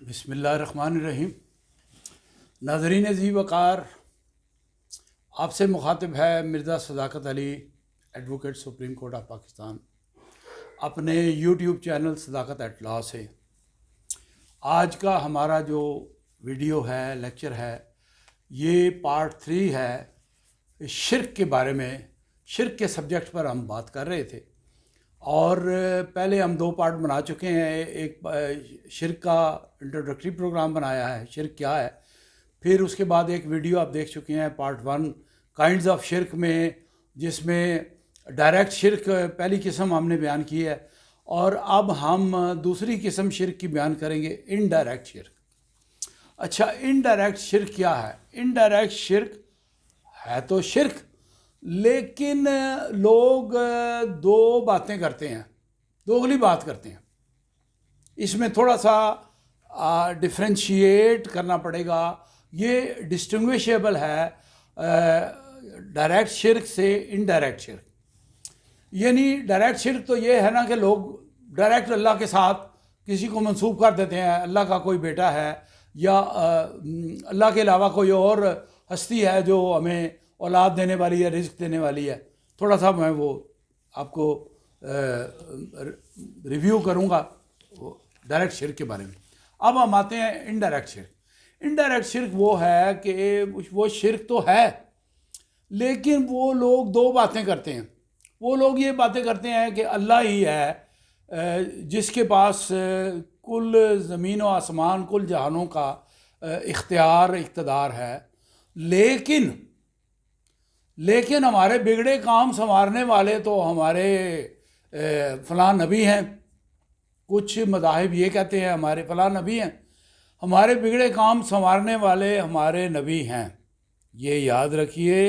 بسم اللہ الرحمن الرحیم۔ ناظرین عزیز وقار، آپ سے مخاطب ہے Mirza Sadaqat Ali, advocate Supreme Court of Pakistan, اپنے YouTube channel Sadaqat at law سے۔ آج کا ہمارا جو ویڈیو ہے، لیکچر ہے، یہ پارٹ 3 ہے۔ شرک کے بارے میں، شرک کے سبجیکٹ پر ہم بات کر رہے تھے، اور پہلے ہم 2 پارٹ بنا چکے ہیں۔ ایک شرک کا انٹروڈکٹری پروگرام بنایا ہے، شرک کیا ہے، پھر اس کے بعد ایک ویڈیو آپ دیکھ چکے ہیں پارٹ 1 کائنڈز آف شرک میں، جس میں ڈائریکٹ شرک پہلی قسم ہم نے بیان کی ہے، اور اب ہم دوسری قسم شرک کی بیان کریں گے، انڈائریکٹ شرک۔ اچھا، انڈائریکٹ شرک کیا ہے؟ انڈائریکٹ شرک ہے تو شرک، لیکن لوگ 2 باتیں کرتے ہیں، دوغلی بات کرتے ہیں۔ اس میں تھوڑا سا ڈفرینشیٹ کرنا پڑے گا۔ یہ ڈسٹنگویشیبل ہے ڈائریکٹ شرک سے انڈائریکٹ شرک۔ یعنی ڈائریکٹ شرک تو یہ ہے نا کہ لوگ ڈائریکٹ اللہ کے ساتھ کسی کو منسوب کر دیتے ہیں، اللہ کا کوئی بیٹا ہے، یا اللہ کے علاوہ کوئی اور ہستی ہے جو ہمیں اولاد دینے والی ہے، رزق دینے والی ہے۔ تھوڑا سا میں وہ آپ کو ریویو کروں گا ڈائریکٹ شرک کے بارے میں۔ اب ہم آتے ہیں انڈائریکٹ شرک۔ انڈائریکٹ شرک وہ ہے کہ وہ شرک تو ہے، لیکن وہ لوگ 2 باتیں کرتے ہیں۔ وہ لوگ یہ باتیں کرتے ہیں کہ اللہ ہی ہے جس کے پاس کل زمین و آسمان، کل جہانوں کا اختیار، اقتدار ہے، لیکن ہمارے بگڑے کام سنوارنے والے تو ہمارے فلاں نبی ہیں۔ کچھ مذاہب یہ کہتے ہیں ہمارے فلاں نبی ہیں، ہمارے بگڑے کام سنوارنے والے ہمارے نبی ہیں۔ یہ یاد رکھیے،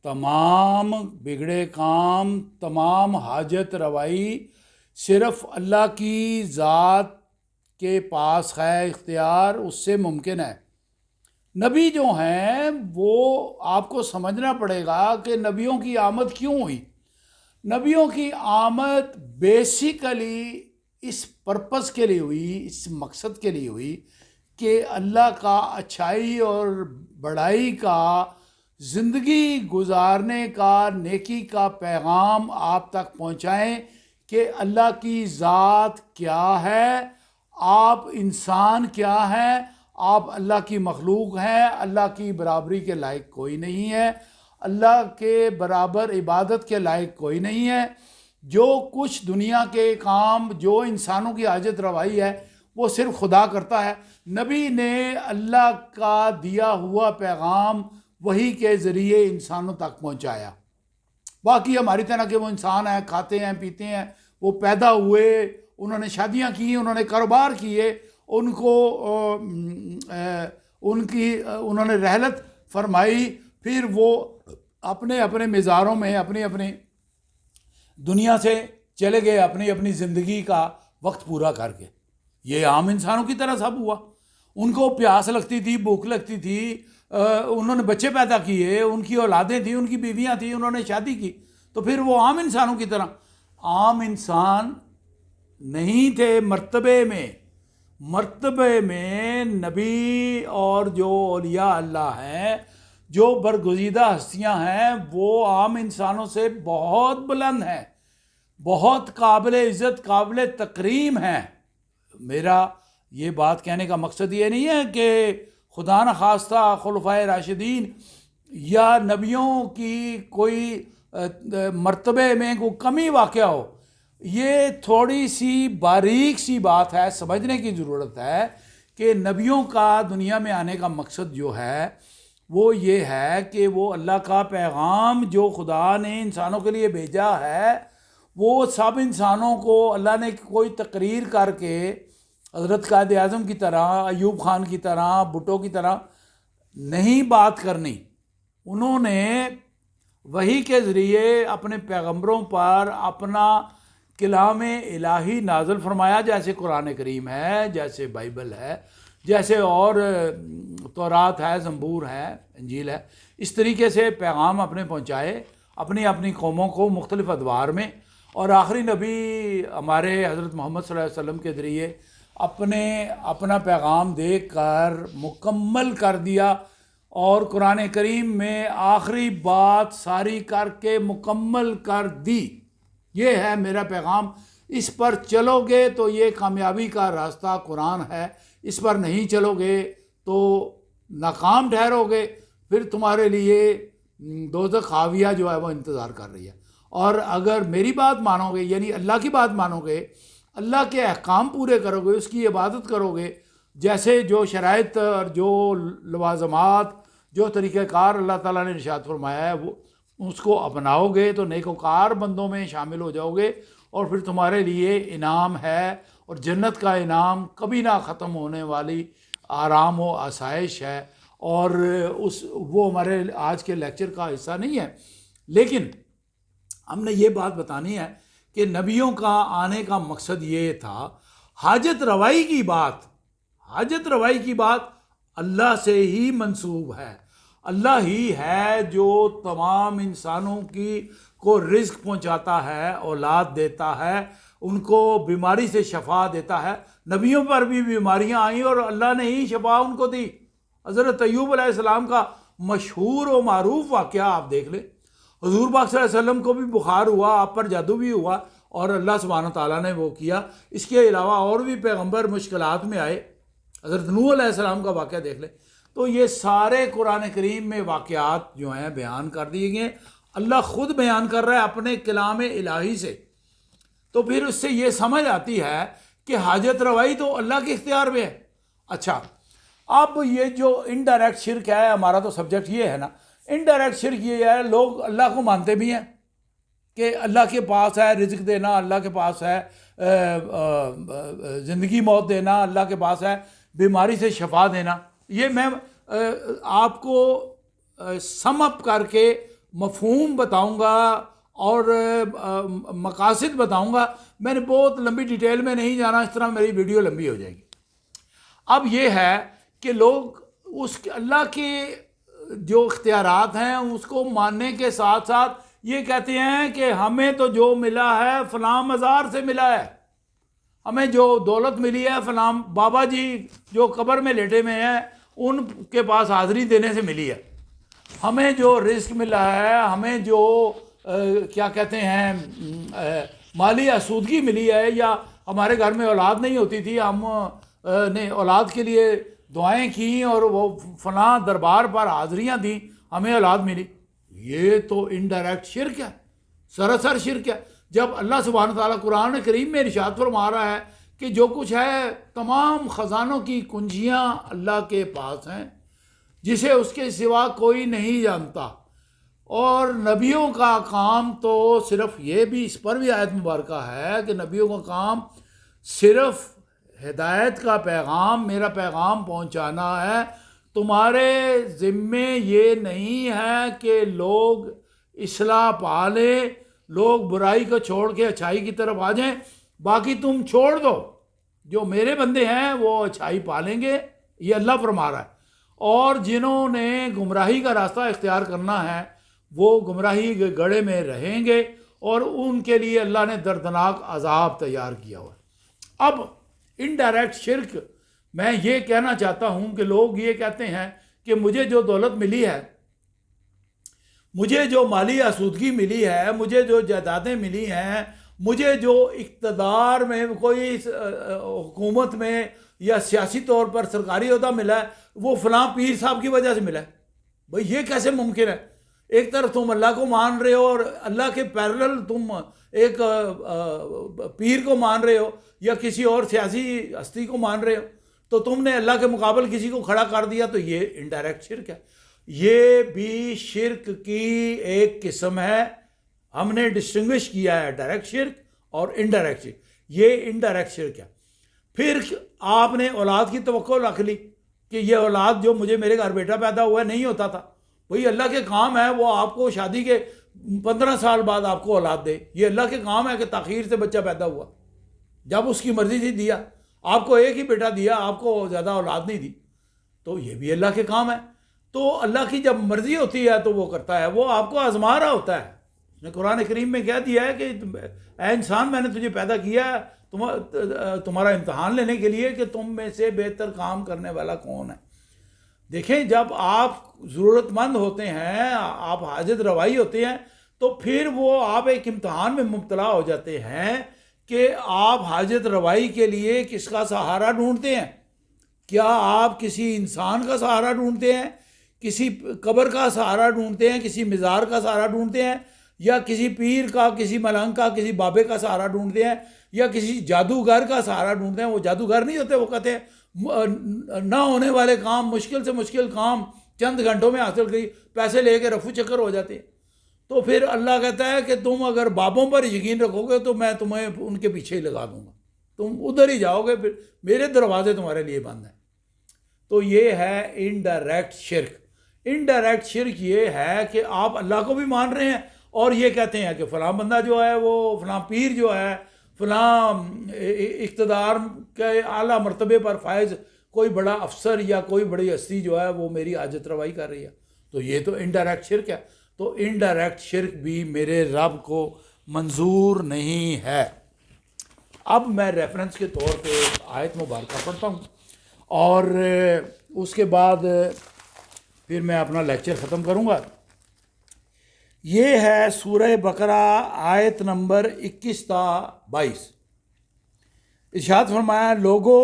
تمام بگڑے کام، تمام حاجت روائی صرف اللہ کی ذات کے پاس ہے، اختیار اس سے ممکن ہے۔ نبی جو ہیں وہ آپ کو سمجھنا پڑے گا کہ نبیوں کی آمد کیوں ہوئی۔ نبیوں کی آمد بیسیکلی اس پرپس کے لیے ہوئی، اس مقصد کے لیے ہوئی کہ اللہ کا اچھائی اور بڑائی کا، زندگی گزارنے کا، نیکی کا پیغام آپ تک پہنچائیں کہ اللہ کی ذات کیا ہے، آپ انسان کیا ہیں، آپ اللہ کی مخلوق ہیں، اللہ کی برابری کے لائق کوئی نہیں ہے، اللہ کے برابر عبادت کے لائق کوئی نہیں ہے۔ جو کچھ دنیا کے کام، جو انسانوں کی حاجت روائی ہے، وہ صرف خدا کرتا ہے۔ نبی نے اللہ کا دیا ہوا پیغام وحی کے ذریعے انسانوں تک پہنچایا۔ باقی ہماری طرح کہ وہ انسان ہیں، کھاتے ہیں، پیتے ہیں، وہ پیدا ہوئے، انہوں نے شادیاں کی، انہوں نے کاروبار کیے، انہوں نے رحلت فرمائی، پھر وہ اپنے اپنے مزاروں میں اپنی اپنی دنیا سے چلے گئے، اپنی اپنی زندگی کا وقت پورا کر کے۔ یہ عام انسانوں کی طرح سب ہوا۔ ان کو پیاس لگتی تھی، بھوک لگتی تھی، انہوں نے بچے پیدا کیے، ان کی اولادیں تھیں، ان کی بیویاں تھیں، انہوں نے شادی کی، تو پھر وہ عام انسانوں کی طرح۔ عام انسان نہیں تھے مرتبے میں نبی اور جو اولیاء اللہ ہیں، جو برگزیدہ ہستیاں ہیں، وہ عام انسانوں سے بہت بلند ہیں، بہت قابل عزت، قابل تکریم ہیں۔ میرا یہ بات کہنے کا مقصد یہ نہیں ہے کہ خدا نخواستہ خلفائے راشدین یا نبیوں کی کوئی مرتبے میں کوئی کمی واقع ہو۔ یہ تھوڑی سی باریک سی بات ہے، سمجھنے کی ضرورت ہے کہ نبیوں کا دنیا میں آنے کا مقصد جو ہے وہ یہ ہے کہ وہ اللہ کا پیغام جو خدا نے انسانوں کے لیے بھیجا ہے، وہ سب انسانوں کو اللہ نے کوئی تقریر کر کے حضرت قائد اعظم کی طرح، ایوب خان کی طرح، بھٹو کی طرح نہیں بات کرنی۔ انہوں نے وحی کے ذریعے اپنے پیغمبروں پر اپنا کلام الہی نازل فرمایا، جیسے قرآن کریم ہے، جیسے بائبل ہے، جیسے اور تورات ہے، زبور ہے، انجیل ہے۔ اس طریقے سے پیغام اپنے پہنچائے اپنی اپنی قوموں کو مختلف ادوار میں، اور آخری نبی ہمارے حضرت محمد صلی اللہ علیہ وسلم کے ذریعے اپنا پیغام دے کر مکمل کر دیا، اور قرآن کریم میں آخری بات ساری کر کے مکمل کر دی۔ یہ ہے میرا پیغام، اس پر چلو گے تو یہ کامیابی کا راستہ قرآن ہے، اس پر نہیں چلو گے تو ناکام ٹھہرو گے، پھر تمہارے لیے دوزخ خاویہ جو ہے وہ انتظار کر رہی ہے۔ اور اگر میری بات مانو گے، یعنی اللہ کی بات مانو گے، اللہ کے احکام پورے کرو گے، اس کی عبادت کرو گے، جیسے جو شرائط اور جو لوازمات، جو طریقہ کار اللہ تعالیٰ نے ارشاد فرمایا ہے وہ اس کو اپناؤ گے تو نیکوکار بندوں میں شامل ہو جاؤ گے، اور پھر تمہارے لیے انعام ہے، اور جنت کا انعام کبھی نہ ختم ہونے والی آرام و آسائش ہے۔ اور وہ ہمارے آج کے لیکچر کا حصہ نہیں ہے، لیکن ہم نے یہ بات بتانی ہے کہ نبیوں کا آنے کا مقصد یہ تھا، حاجت روائی کی بات اللہ سے ہی منسوب ہے۔ اللہ ہی ہے جو تمام انسانوں کو رزق پہنچاتا ہے، اولاد دیتا ہے، ان کو بیماری سے شفا دیتا ہے۔ نبیوں پر بھی بیماریاں آئیں اور اللہ نے ہی شفا ان کو دی۔ حضرت ایوب علیہ السلام کا مشہور و معروف واقعہ آپ دیکھ لیں، حضور پاک صلی اللہ علیہ وسلم کو بھی بخار ہوا، آپ پر جادو بھی ہوا، اور اللہ سبحانہ تعالیٰ نے وہ کیا۔ اس کے علاوہ اور بھی پیغمبر مشکلات میں آئے، حضرت نوح علیہ السلام کا واقعہ دیکھ لیں۔ تو یہ سارے قرآن کریم میں واقعات جو ہیں بیان کر دیے گئے، اللہ خود بیان کر رہا ہے اپنے کلام الہی سے۔ تو پھر اس سے یہ سمجھ آتی ہے کہ حاجت روائی تو اللہ کے اختیار میں ہے۔ اچھا، اب یہ جو انڈائریکٹ شرک ہے، ہمارا تو سبجیکٹ یہ ہے نا، انڈائریکٹ شرک یہ ہے، لوگ اللہ کو مانتے بھی ہیں کہ اللہ کے پاس ہے رزق دینا، اللہ کے پاس ہے زندگی موت دینا، اللہ کے پاس ہے بیماری سے شفا دینا۔ یہ میں آپ کو سم اپ کر کے مفہوم بتاؤں گا اور مقاصد بتاؤں گا، میں نے بہت لمبی ڈیٹیل میں نہیں جانا، اس طرح میری ویڈیو لمبی ہو جائے گی۔ اب یہ ہے کہ لوگ اس اللہ کے جو اختیارات ہیں اس کو ماننے کے ساتھ ساتھ یہ کہتے ہیں کہ ہمیں تو جو ملا ہے فلاں مزار سے ملا ہے، ہمیں جو دولت ملی ہے فلاں بابا جی جو قبر میں لیٹے ہوئے ہیں ان کے پاس حاضری دینے سے ملی ہے، ہمیں جو رزق ملا ہے، ہمیں جو کیا کہتے ہیں مالی آسودگی ملی ہے، یا ہمارے گھر میں اولاد نہیں ہوتی تھی، ہم نے اولاد کے لیے دعائیں کیں اور وہ فلاں دربار پر حاضریاں دیں، ہمیں اولاد ملی۔ یہ تو انڈائریکٹ شرک ہے، سراسر شرک ہے۔ جب اللہ سبحانہ تعالیٰ قرآن کریم میں ارشاد فرما رہا ہے کہ جو کچھ ہے تمام خزانوں کی کنجیاں اللہ کے پاس ہیں، جسے اس کے سوا کوئی نہیں جانتا، اور نبیوں کا کام تو صرف یہ بھی، اس پر بھی آیت مبارکہ ہے کہ نبیوں کا کام صرف ہدایت کا پیغام، میرا پیغام پہنچانا ہے۔ تمہارے ذمے یہ نہیں ہے کہ لوگ اصلاح پا لیں، لوگ برائی کو چھوڑ کے اچھائی کی طرف آ جائیں، باقی تم چھوڑ دو، جو میرے بندے ہیں وہ اچھائی پالیں گے، یہ اللہ فرما رہا ہے۔ اور جنہوں نے گمراہی کا راستہ اختیار کرنا ہے وہ گمراہی کے گڑھے میں رہیں گے، اور ان کے لیے اللہ نے دردناک عذاب تیار کیا ہوا ہے۔ اب انڈائریکٹ شرک میں یہ کہنا چاہتا ہوں کہ لوگ یہ کہتے ہیں کہ مجھے جو دولت ملی ہے، مجھے جو مالی آسودگی ملی ہے، مجھے جو جائیدادیں ملی ہیں، مجھے جو اقتدار میں کوئی حکومت میں یا سیاسی طور پر سرکاری عہدہ ملا ہے، وہ فلاں پیر صاحب کی وجہ سے ملا ہے۔ بھئی یہ کیسے ممکن ہے؟ ایک طرف تم اللہ کو مان رہے ہو اور اللہ کے پیرلل تم ایک پیر کو مان رہے ہو یا کسی اور سیاسی ہستی کو مان رہے ہو، تو تم نے اللہ کے مقابل کسی کو کھڑا کر دیا، تو یہ انڈائریکٹ شرک ہے۔ یہ بھی شرک کی ایک قسم ہے۔ ہم نے ڈسٹنگوش کیا ہے ڈائریکٹ شرک اور انڈائریکٹ شرک، یہ انڈائریکٹ شرک ہے۔ پھر آپ نے اولاد کی توقع رکھ لی کہ یہ اولاد جو میرے گھر بیٹا پیدا ہوا ہے نہیں ہوتا تھا، وہی اللہ کے کام ہے، وہ آپ کو شادی کے 15 سال بعد آپ کو اولاد دے، یہ اللہ کے کام ہے کہ تاخیر سے بچہ پیدا ہوا، جب اس کی مرضی سے دیا، آپ کو ایک ہی بیٹا دیا، آپ کو زیادہ اولاد نہیں دی، تو یہ بھی اللہ کے کام ہے۔ تو اللہ کی جب مرضی ہوتی ہے تو وہ کرتا ہے، وہ آپ کو آزما رہا ہوتا ہے، اس نے قرآن کریم میں کہہ دیا ہے کہ اے انسان میں نے تجھے پیدا کیا ہے تمہارا امتحان لینے کے لیے کہ تم میں سے بہتر کام کرنے والا کون ہے۔ دیکھیں جب آپ ضرورت مند ہوتے ہیں، آپ حاجت روائی ہوتے ہیں، تو پھر وہ آپ ایک امتحان میں مبتلا ہو جاتے ہیں کہ آپ حاجت روائی کے لیے کس کا سہارا ڈھونڈتے ہیں۔ کیا آپ کسی انسان کا سہارا ڈھونڈتے ہیں، کسی قبر کا سہارا ڈھونڈتے ہیں، کسی مزار کا سہارا ڈھونڈتے ہیں، یا کسی پیر کا، کسی ملنگ کا، کسی بابے کا سہارا ڈھونڈتے ہیں، یا کسی جادوگر کا سہارا ڈھونڈتے ہیں؟ وہ جادوگر نہیں ہوتے، وہ کہتے ہیں نہ ہونے والے کام، مشکل سے مشکل کام چند گھنٹوں میں حاصل کری، پیسے لے کے رفو چکر ہو جاتے ہیں۔ تو پھر اللہ کہتا ہے کہ تم اگر بابوں پر یقین رکھو گے تو میں تمہیں ان کے پیچھے ہی لگا دوں گا، تم ادھر ہی جاؤ گے، پھر میرے دروازے تمہارے لیے بند ہیں۔ تو یہ ہے انڈائریکٹ شرک۔ انڈائریکٹ شرک یہ ہے کہ آپ اللہ کو بھی مان رہے ہیں اور یہ کہتے ہیں کہ فلاں بندہ جو ہے، وہ فلاں پیر جو ہے، فلاں اقتدار کے اعلیٰ مرتبے پر فائز کوئی بڑا افسر یا کوئی بڑی ہستی جو ہے وہ میری حاجت روائی کر رہی ہے۔ تو یہ تو انڈائریکٹ شرک ہے۔ تو انڈائریکٹ شرک بھی میرے رب کو منظور نہیں ہے۔ اب میں ریفرنس کے طور پہ آیت مبارکہ پڑھتا ہوں اور اس کے بعد پھر میں اپنا لیکچر ختم کروں گا۔ یہ ہے سورہ بقرہ آیت نمبر 21 تا 22۔ ارشاد فرمایا، لوگو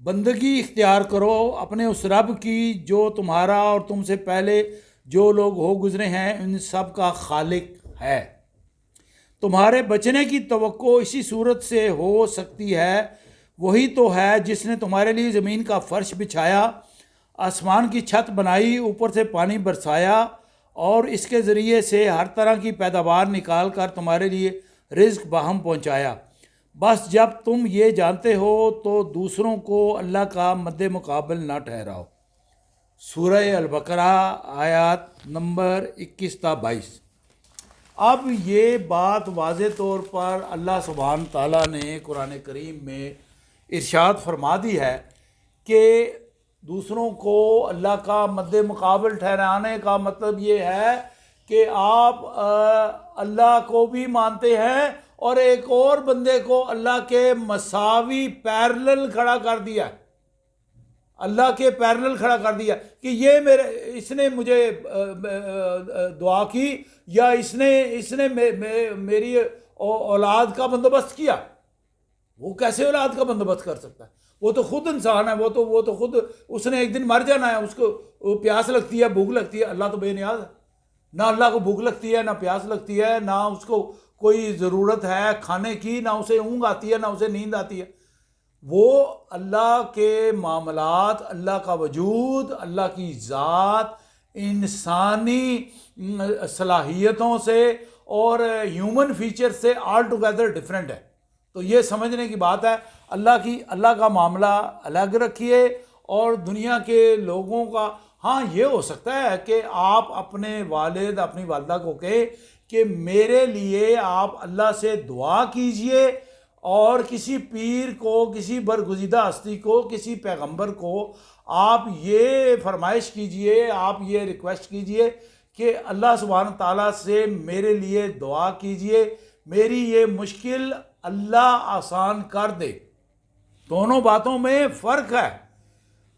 بندگی اختیار کرو اپنے اس رب کی جو تمہارا اور تم سے پہلے جو لوگ ہو گزرے ہیں ان سب کا خالق ہے۔ تمہارے بچنے کی توقع اسی صورت سے ہو سکتی ہے، وہی تو ہے جس نے تمہارے لیے زمین کا فرش بچھایا، آسمان کی چھت بنائی، اوپر سے پانی برسایا اور اس کے ذریعے سے ہر طرح کی پیداوار نکال کر تمہارے لیے رزق باہم پہنچایا۔ بس جب تم یہ جانتے ہو تو دوسروں کو اللہ کا مد مقابل نہ ٹھہراؤ۔ سورہ البقرہ آیات نمبر 21 تا 22۔ اب یہ بات واضح طور پر اللہ سبحانہ تعالیٰ نے قرآن کریم میں ارشاد فرما دی ہے کہ دوسروں کو اللہ کا مد مقابل ٹھہرانے کا مطلب یہ ہے کہ آپ اللہ کو بھی مانتے ہیں اور ایک اور بندے کو اللہ کے مساوی پیرلل کھڑا کر دیا، اللہ کے پیرلل کھڑا کر دیا کہ یہ اس نے مجھے دعا کی یا اس نے میری اولاد کا بندوبست کیا۔ وہ کیسے اولاد کا بندوبست کر سکتا ہے؟ وہ تو خود انسان ہے، وہ تو خود اس نے ایک دن مر جانا ہے، اس کو پیاس لگتی ہے، بھوک لگتی ہے۔ اللہ تو بے نیاز ہے، نہ اللہ کو بھوک لگتی ہے، نہ پیاس لگتی ہے، نہ اس کو کوئی ضرورت ہے کھانے کی، نہ اسے اونگ آتی ہے، نہ اسے نیند آتی ہے۔ وہ اللہ کے معاملات، اللہ کا وجود، اللہ کی ذات انسانی صلاحیتوں سے اور ہیومن فیچر سے آل ٹوگیدر ڈیفرنٹ ہے۔ تو یہ سمجھنے کی بات ہے، اللہ کا معاملہ الگ رکھیے اور دنیا کے لوگوں کا۔ ہاں یہ ہو سکتا ہے کہ آپ اپنے والد اپنی والدہ کو کہیں کہ میرے لیے آپ اللہ سے دعا کیجئے، اور کسی پیر کو، کسی برگزیدہ ہستی کو، کسی پیغمبر کو آپ یہ فرمائش کیجئے، آپ یہ ریکویسٹ کیجئے کہ اللہ سبحانہ تعالیٰ سے میرے لیے دعا کیجئے، میری یہ مشکل اللہ آسان کر دے۔ دونوں باتوں میں فرق ہے۔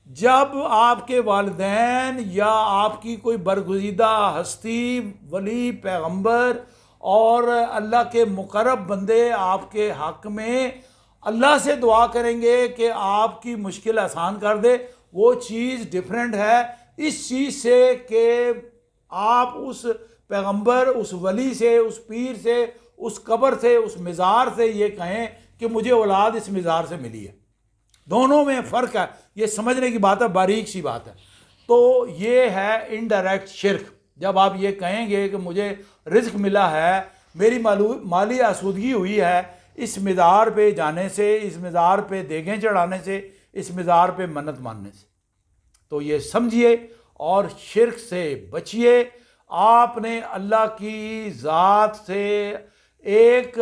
جب آپ کے والدین یا آپ کی کوئی برگزیدہ ہستی، ولی، پیغمبر اور اللہ کے مقرب بندے آپ کے حق میں اللہ سے دعا کریں گے کہ آپ کی مشکل آسان کر دے، وہ چیز ڈیفرنٹ ہے اس چیز سے کہ آپ اس پیغمبر، اس ولی سے، اس پیر سے، اس قبر سے، اس مزار سے یہ کہیں کہ مجھے اولاد اس مزار سے ملی ہے۔ دونوں میں فرق ہے، یہ سمجھنے کی بات ہے، باریک سی بات ہے۔ تو یہ ہے انڈائریکٹ شرک۔ جب آپ یہ کہیں گے کہ مجھے رزق ملا ہے، میری مالی آسودگی ہوئی ہے اس مزار پہ جانے سے، اس مزار پہ دیگیں چڑھانے سے، اس مزار پہ منت ماننے سے، تو یہ سمجھیے اور شرک سے بچیے۔ آپ نے اللہ کی ذات سے ایک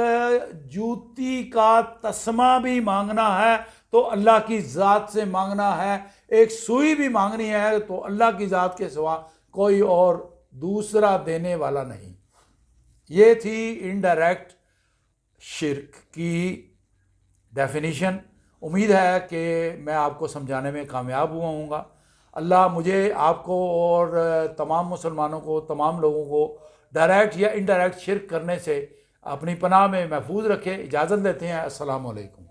جوتی کا تسمہ بھی مانگنا ہے تو اللہ کی ذات سے مانگنا ہے، ایک سوئی بھی مانگنی ہے تو اللہ کی ذات کے سوا کوئی اور دوسرا دینے والا نہیں۔ یہ تھی انڈائریکٹ شرک کی ڈیفینیشن. امید ہے کہ میں آپ کو سمجھانے میں کامیاب ہوا ہوں گا. اللہ مجھے، آپ کو اور تمام مسلمانوں کو، تمام لوگوں کو ڈائریکٹ یا انڈائریکٹ شرک کرنے سے اپنی پناہ میں محفوظ رکھے. اجازت لیتے ہیں. السلام علیکم.